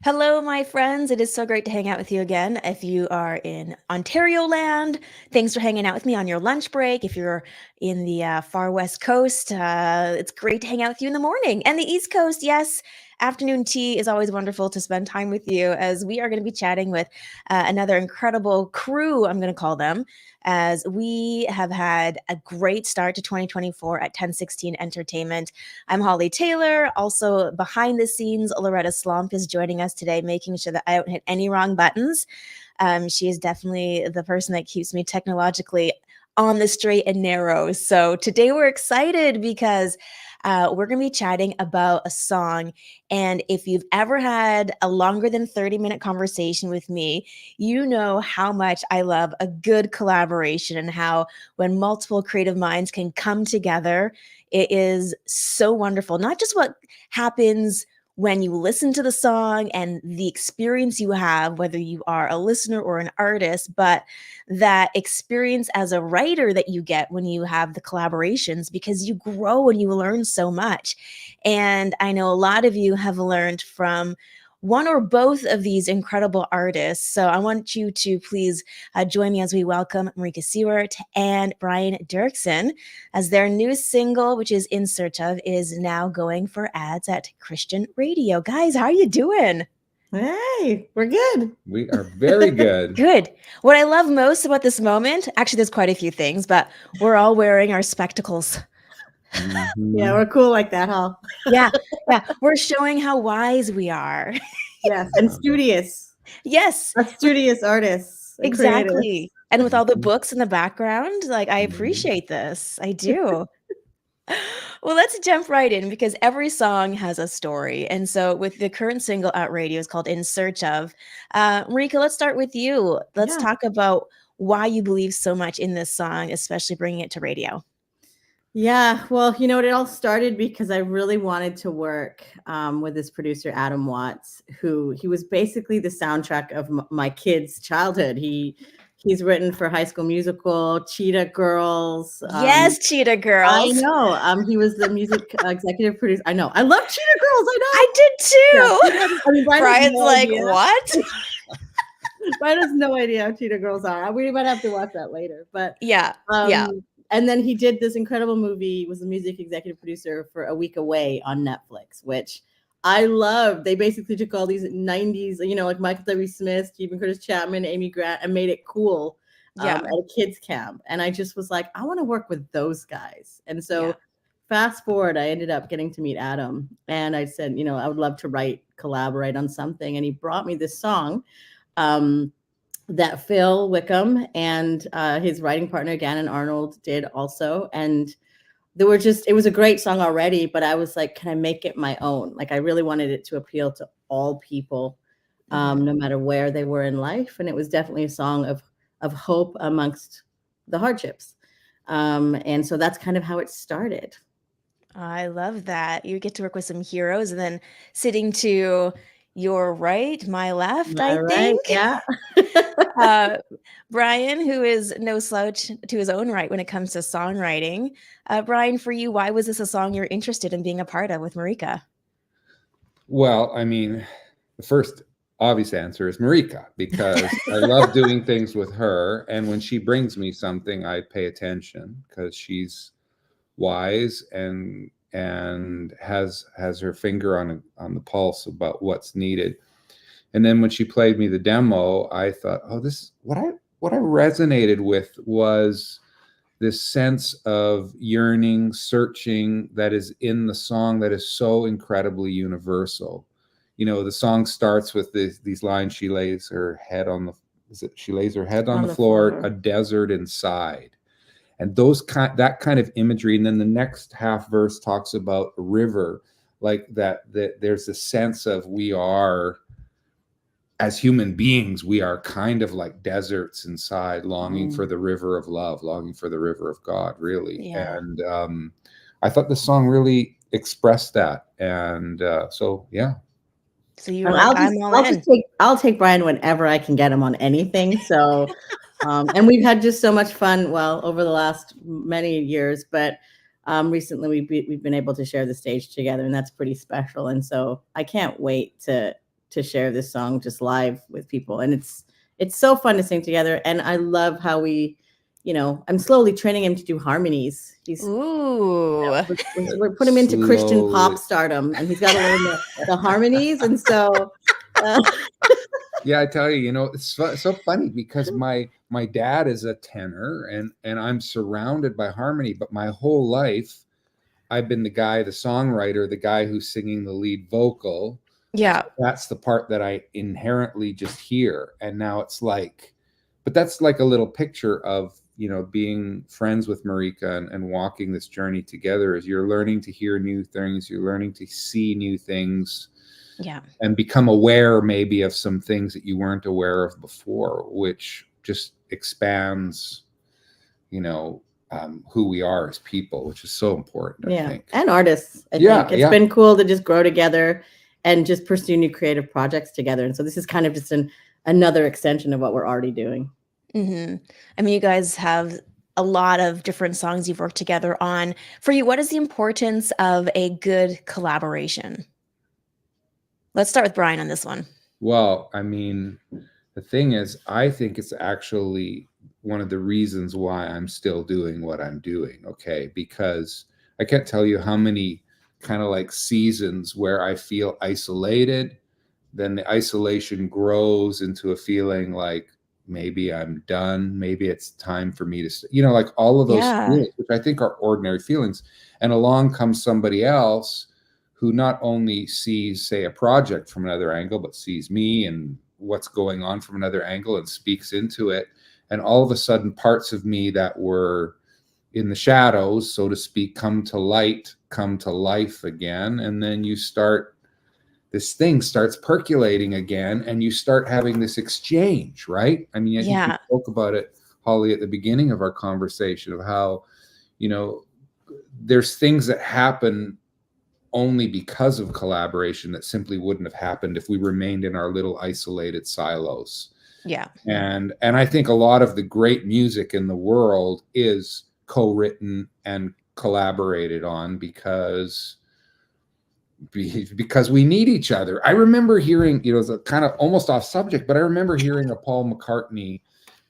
Hello, my friends. It is so great to hang out with you again. If you are in Ontario land, thanks for hanging out with me on your lunch break. If you're in the far west coast, it's great to hang out with you in the morning. And the East Coast, yes, afternoon tea is always wonderful to spend time with you as we are going to be chatting with another incredible crew, I'm going to call them, as we have had a great start to 2024 at 1016 Entertainment. I'm Hollie Taylor. Also, behind the scenes, Loretta Slomp is joining us today, making sure that I don't hit any wrong buttons. She is definitely the person that keeps me technologically on the straight and narrow. So today we're excited because we're going to be chatting about a song. And if you've ever had a longer than 30-minute conversation with me, you know how much I love a good collaboration and how when multiple creative minds can come together, it is so wonderful. Not just what happens when you listen to the song and the experience you have, whether you are a listener or an artist, but that experience as a writer that you get when you have the collaborations, because you grow and you learn so much. And I know a lot of you have learned from one or both of these incredible artists. So I want you to please join me as we welcome Marika Siewert and Brian Doerksen, as their new single, which is In Search Of, is now going for ads at Christian radio. Guys, how are you doing? Hey, we're good. We are very good. Good. What I love most about this moment, actually, there's quite a few things, but we're all wearing our spectacles. Yeah, we're cool like that, huh? Yeah, we're showing how wise we are. Yes, and studious. Yes, We're studious artists and creatives. exactly. And with all the books in the background, like, I appreciate this. I do. Well, let's jump right in because every song has a story. And so, with the current single out radio is called In Search Of. Marika, let's start with you. Let's Yeah. talk about why you believe so much in this song, especially bringing it to radio. Yeah, well, it all started because I really wanted to work with this producer, Adam Watts, he was basically the soundtrack of my kids' childhood. He's written for High School Musical, Cheetah Girls. Yes, Cheetah I Girls. know. He was the music executive producer. I know. I love Cheetah Girls. I know. I did too. Yeah, I mean, Brian has Brian's no like, idea. what? Brian has no idea how Cheetah Girls are. We might have to watch that later. But Yeah. And then he did this incredible movie, was the music executive producer for A Week Away on Netflix, which I love. They basically took all these 90s, like Michael W. Smith, Stephen Curtis Chapman, Amy Grant, and made it cool at a kids camp. And I just was like, I want to work with those guys. And so fast forward, I ended up getting to meet Adam. And I said, I would love to collaborate on something. And he brought me this song. That Phil Wickham and his writing partner Gannon Arnold did also. And it was a great song already, but I was like, can I make it my own? Like, I really wanted it to appeal to all people, no matter where they were in life. And it was definitely a song of hope amongst the hardships. And so that's kind of how it started. I love that. You get to work with some heroes and then sitting to your right, my left, I think. Yeah. Brian, who is no slouch to his own right when it comes to songwriting. Brian, for you, why was this a song you're interested in being a part of with Marika? Well, I mean, the first obvious answer is Marika, because I love doing things with her. And when she brings me something, I pay attention because she's wise and has her finger on the pulse about what's needed. And then when she played me the demo, I thought, oh, this what I resonated with was this sense of yearning, searching that is in the song that is so incredibly universal. The song starts with these lines. She lays her head on the floor, a desert inside. And that kind of imagery. And then the next half verse talks about a river, like that there's a sense of we are, as human beings, we are kind of like deserts inside, longing for the river of love, longing for the river of God, really. Yeah. And I thought the song really expressed that. And so, yeah. So you were like, I'll take Brian whenever I can get him on anything. So, and we've had just so much fun, over the last many years, but recently we've been able to share the stage together, and that's pretty special. And so I can't wait to to share this song just live with people. And it's so fun to sing together. And I love how we, I'm slowly training him to do harmonies. Ooh. We're putting him into Christian pop stardom, and he's got to learn the harmonies. And so, yeah, I tell you, it's so funny because my dad is a tenor, and I'm surrounded by harmony, but my whole life I've been the songwriter, the guy who's singing the lead vocal. Yeah. That's the part that I inherently just hear. And now it's like, but that's like a little picture of, being friends with Marika and walking this journey together, is you're learning to hear new things. You're learning to see new things. Yeah. And become aware maybe of some things that you weren't aware of before, which just expands, who we are as people, which is so important, I think. And artists. I think it's been cool to just grow together and just pursue new creative projects together. And so this is kind of just another extension of what we're already doing. Mm-hmm. I mean, you guys have a lot of different songs you've worked together on. For you, what is the importance of a good collaboration? Let's start with Brian on this one. Well, I mean, the thing is, I think it's actually one of the reasons why I'm still doing what I'm doing, okay? Because I can't tell you how many kind of like seasons where I feel isolated, then the isolation grows into a feeling like maybe I'm done, maybe it's time for me to, like all of those feelings, which I think are ordinary feelings. And along comes somebody else who not only sees, say, a project from another angle, but sees me and what's going on from another angle and speaks into it. And all of a sudden, parts of me that were in the shadows, so to speak, come to light, come to life again. And then this thing starts percolating again, and you start having this exchange, right? I mean, I think we spoke about it, Hollie, at the beginning of our conversation of how, there's things that happen only because of collaboration that simply wouldn't have happened if we remained in our little isolated silos. Yeah. And I think a lot of the great music in the world is co-written and collaborated on because we need each other. I remember hearing, it's a kind of almost off subject, but I remember hearing a Paul McCartney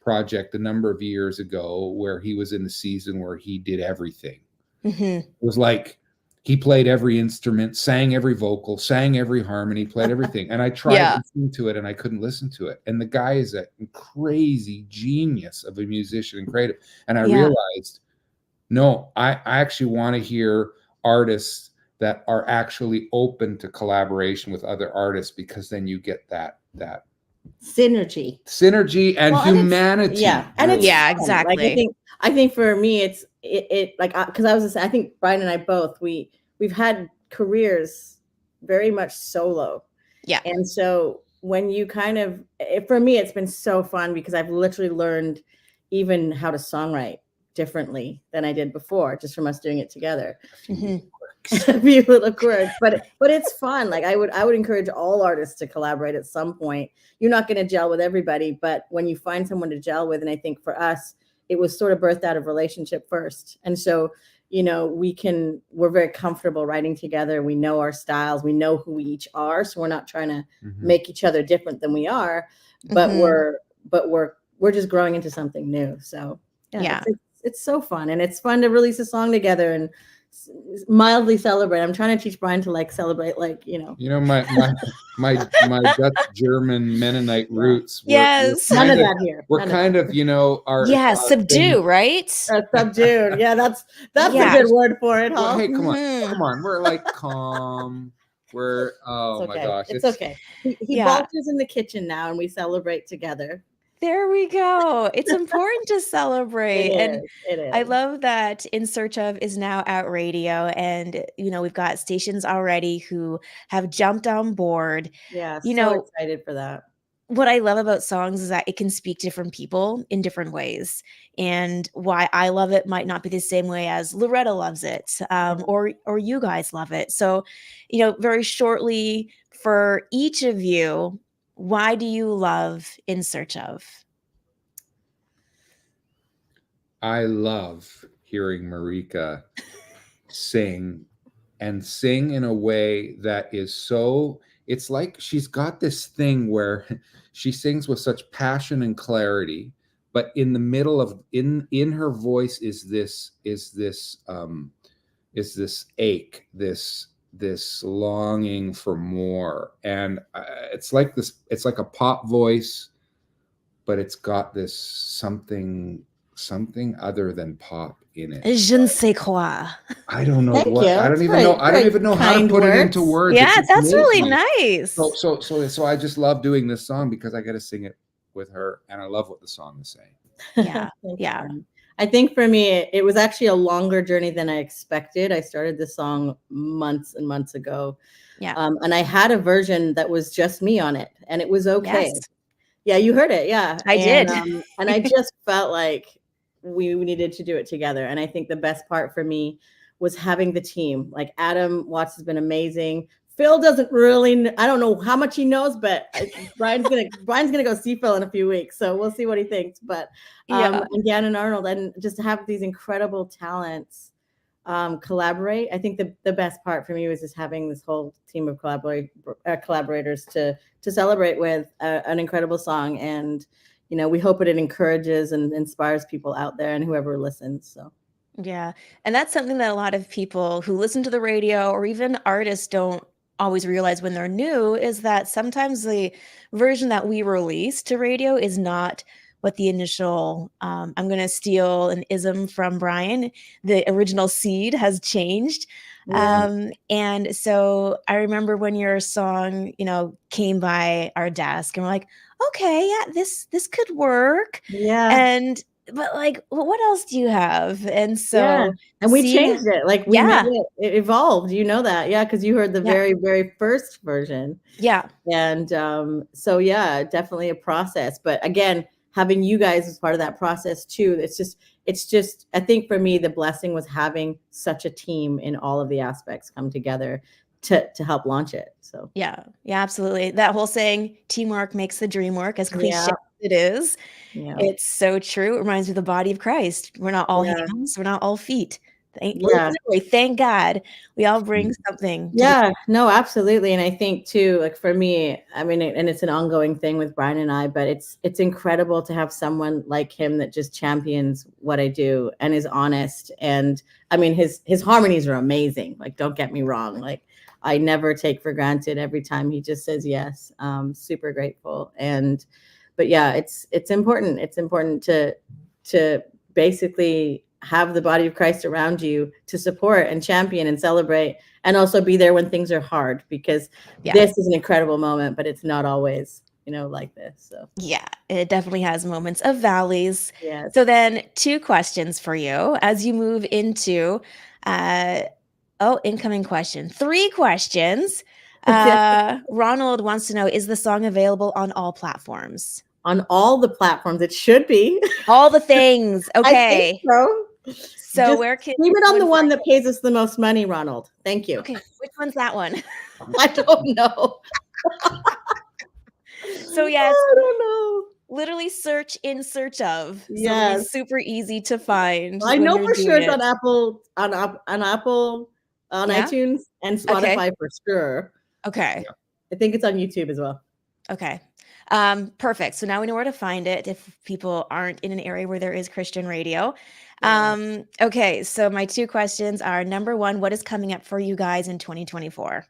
project a number of years ago where he was in the season where he did everything. Mm-hmm. It was like he played every instrument, sang every vocal, sang every harmony, played everything. And I tried listening to it and I couldn't listen to it. And the guy is a crazy genius of a musician and creative. And I realized, no, I actually want to hear artists that are actually open to collaboration with other artists, because then you get that synergy and humanity. And it's exactly. Like, I think for me, it's like, because I think Brian and I both, we've had careers very much solo. Yeah. And so when you for me, it's been so fun because I've literally learned even how to songwrite differently than I did before, just from us doing it together. Mm-hmm. A few little quirks, but it's fun. Like I would encourage all artists to collaborate at some point. You're not going to gel with everybody, but when you find someone to gel with, and I think for us, it was sort of birthed out of relationship first. And so, we're very comfortable writing together. We know our styles, we know who we each are. So we're not trying to make each other different than we are, but we're just growing into something new. So it's so fun, and it's fun to release a song together and mildly celebrate. I'm trying to teach Brian to celebrate, my Dutch German Mennonite roots. None of that here. We're kind of our subdue, right? Subdue. Yeah, that's a good word for it. Well, hey, come on. We're like calm. We're my gosh, it's okay. He balches in the kitchen now, and we celebrate together. There we go. It's important to celebrate. It is. I love that In Search Of is now at radio, and we've got stations already who have jumped on board. Yeah, so excited for that. What I love about songs is that it can speak to different people in different ways. And why I love it might not be the same way as Loretta loves it, or you guys love it. So, very shortly for each of you, why do you love In Search Of? I love hearing Marika sing in a way that is so it's like she's got this thing where she sings with such passion and clarity, but in the middle of in her voice is this ache, this longing for more. And it's like a pop voice, but it's got this something other than pop in it. Je ne sais quoi. I don't know Thank what. you. I don't That's even very- know. I don't very even know how to kind put it words. into words. It Yeah, just that's really amazes me. nice. So I just love doing this song because I get to sing it with her, and I love what the song is saying. Yeah, Thank yeah. you. I think for me, it was actually a longer journey than I expected. I started this song months and months ago. Yeah. And I had a version that was just me on it, and it was okay. Yes. Yeah, you heard it. Yeah, I did. And I just felt like we needed to do it together. And I think the best part for me was having the team. Like Adam Watts has been amazing. Phil doesn't really. I don't know how much he knows, but Brian's gonna go see Phil in a few weeks, so we'll see what he thinks. But and Dan and Arnold, and just to have these incredible talents collaborate. I think the best part for me was just having this whole team of collaborators to celebrate with an incredible song. And we hope it encourages and inspires people out there and whoever listens. So yeah, and that's something that a lot of people who listen to the radio or even artists don't always realize when they're new, is that sometimes the version that we release to radio is not what the initial, I'm going to steal an ism from Brian, the original seed has changed. Yeah. And so I remember when your song, came by our desk and we're like, okay, yeah, this could work. Yeah. But like, well, what else do you have? And so, yeah. And we changed it. Like we made it evolved. You know that, yeah, because you heard the very, very first version. Yeah. And so yeah, definitely a process. But again, having you guys as part of that process too, it's just. I think for me, the blessing was having such a team in all of the aspects come together to help launch it. So yeah, absolutely. That whole saying, teamwork makes the dream work, as cliche as it is. Yeah. It's so true. It reminds me of the body of Christ. We're not all hands. We're not all feet. Thank God we all bring something. Yeah, no, absolutely. And I think too, like for me, I mean, and it's an ongoing thing with Brian and I, but it's incredible to have someone like him that just champions what I do and is honest. And I mean, his harmonies are amazing. Like, don't get me wrong. Like, I never take for granted every time he just says yes. Super grateful. But yeah, it's important. It's important to basically have the body of Christ around you to support and champion and celebrate, and also be there when things are hard, because this is an incredible moment, but it's not always, like this. So yeah, it definitely has moments of valleys. Yes. So then 2 questions for you as you move into, incoming question, 3 questions. Ronald wants to know, is the song available on all platforms? On all the platforms, it should be. All the things. Okay. I think so. So where can leave it on the one that pays us the most money, Ronald? Thank you. Okay, which one's that one? I don't know. So yes, I don't know. Literally search in search of. So Yes. it's super easy to find. I know for sure it's on Apple, on iTunes and Spotify for sure. Okay. I think it's on YouTube as well. Okay. Perfect. So now we know where to find it if people aren't in an area where there is Christian radio. Okay. So my 2 questions are, number 1, what is coming up for you guys in 2024?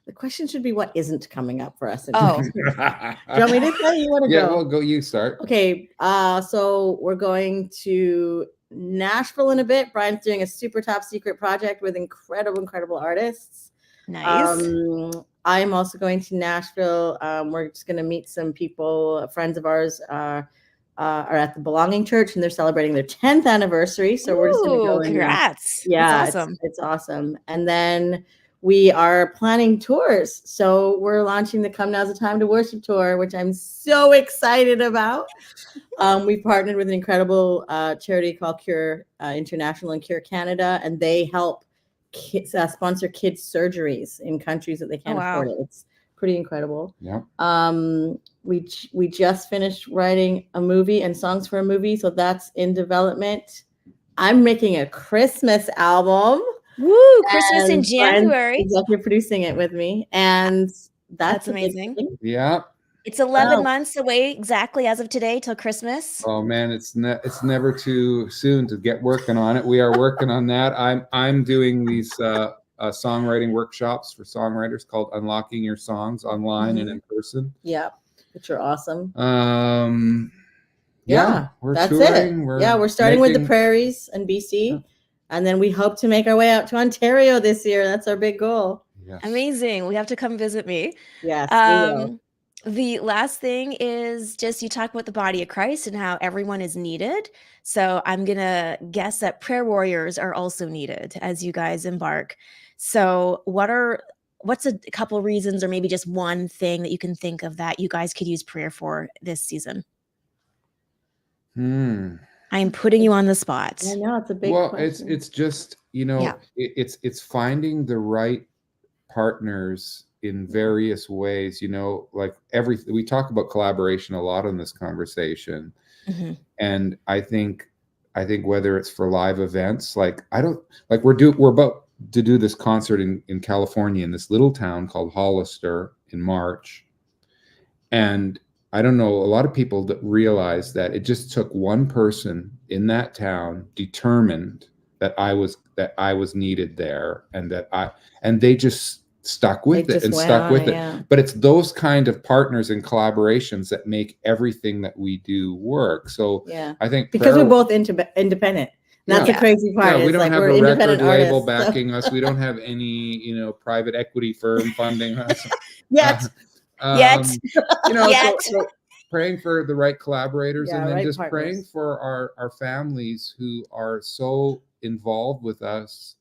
The question should be, what isn't coming up for us? Do you Oh. want me to tell you? You want to Yeah, go? well, go. You start. Okay. So we're going to Nashville in a bit. Brian's doing a super top secret project with incredible artists. Nice. I'm also going to Nashville. We're just going to meet some people. Friends of ours are at the Belonging Church, and they're celebrating their 10th anniversary. So we're just going to go. Congrats! Yeah, that's awesome. It's awesome. And then we are planning tours. So we're launching the Come Now's the Time to Worship tour, which I'm so excited about. We've partnered with an incredible charity called Cure International and Cure Canada, and they help kids, sponsor kids' surgeries in countries that they can't afford it. It's pretty incredible. Yeah. We just finished writing a movie and songs for a movie, so that's in development. I'm making a Christmas album. Woo! Christmas in And Brian's January. executive producing it with me, and That's a big amazing. thing. Yeah. It's 11 Wow. months away exactly as of today till Christmas. Oh man, it's never too soon to get working on it. We are working on that. I'm doing these songwriting workshops for songwriters called Unlocking Your Songs online and in person. Yeah, which are awesome. Yeah, we're that's touring. it. We're starting with the prairies and BC, and then we hope to make our way out to Ontario this year. That's our big goal. Yes. Amazing. We have to come visit me. Yes, we will. The last thing is just you talk about the body of Christ and how everyone is needed. So I'm going to guess that prayer warriors are also needed as you guys embark. So what's a couple reasons or maybe just one thing that you can think of that you guys could use prayer for this season? I'm putting you on the spot. I know it's a big question. It's just, it's finding the right partners in various ways, like we talk about collaboration a lot in this conversation. And I think whether it's for live events, we're about to do this concert in California in this little town called Hollister in March. And I don't know, a lot of people that realize that it just took one person in that town determined that I was needed there, and they just stuck with it. Yeah. But it's those kind of partners and collaborations that make everything that we do work. So I think because we're both independent. That's the crazy part. Yeah, we don't have a record label backing us. We don't have any, private equity firm funding us. Yet. So praying for the right collaborators, and then right just partners. praying for our families who are so involved with us,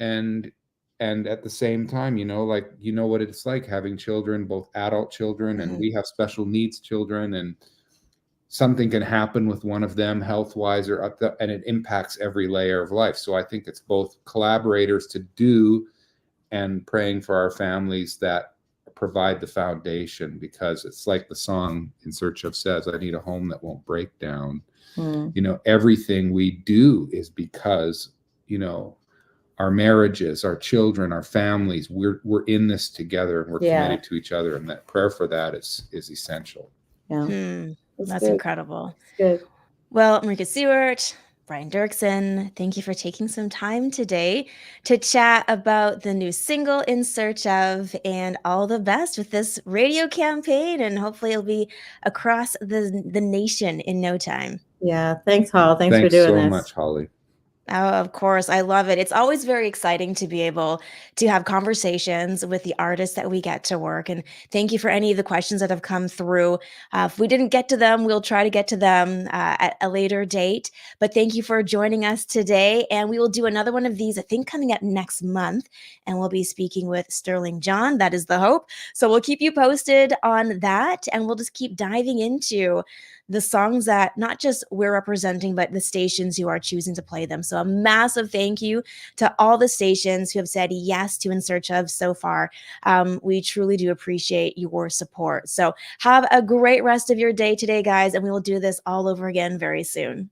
and at the same time, what it's like having children, both adult children, and we have special needs children, and something can happen with one of them health-wise and it impacts every layer of life. So I think it's both collaborators to do and praying for our families that provide the foundation, because it's like the song In Search Of says, I need a home that won't break down. Everything we do is because, our marriages, our children, our families, we're in this together, and we're committed to each other, and that prayer for that is essential. That's incredible. Good. Well, Marika Siewert, Brian Doerksen, thank you for taking some time today to chat about the new single In Search Of, and all the best with this radio campaign, and hopefully it'll be across the nation in no time. Yeah, thanks, Hall. Thanks for doing so this. much, Hollie. Oh, of course. I love it. It's always very exciting to be able to have conversations with the artists that we get to work. And thank you for any of the questions that have come through. If we didn't get to them, we'll try to get to them at a later date. But thank you for joining us today. And we will do another one of these, I think, coming up next month. And we'll be speaking with Sterling John. That is the hope. So we'll keep you posted on that. And we'll just keep diving into the songs that not just we're representing, but the stations who are choosing to play them. So a massive thank you to all the stations who have said yes to In Search Of so far. We truly do appreciate your support. So have a great rest of your day today, guys, and we will do this all over again very soon.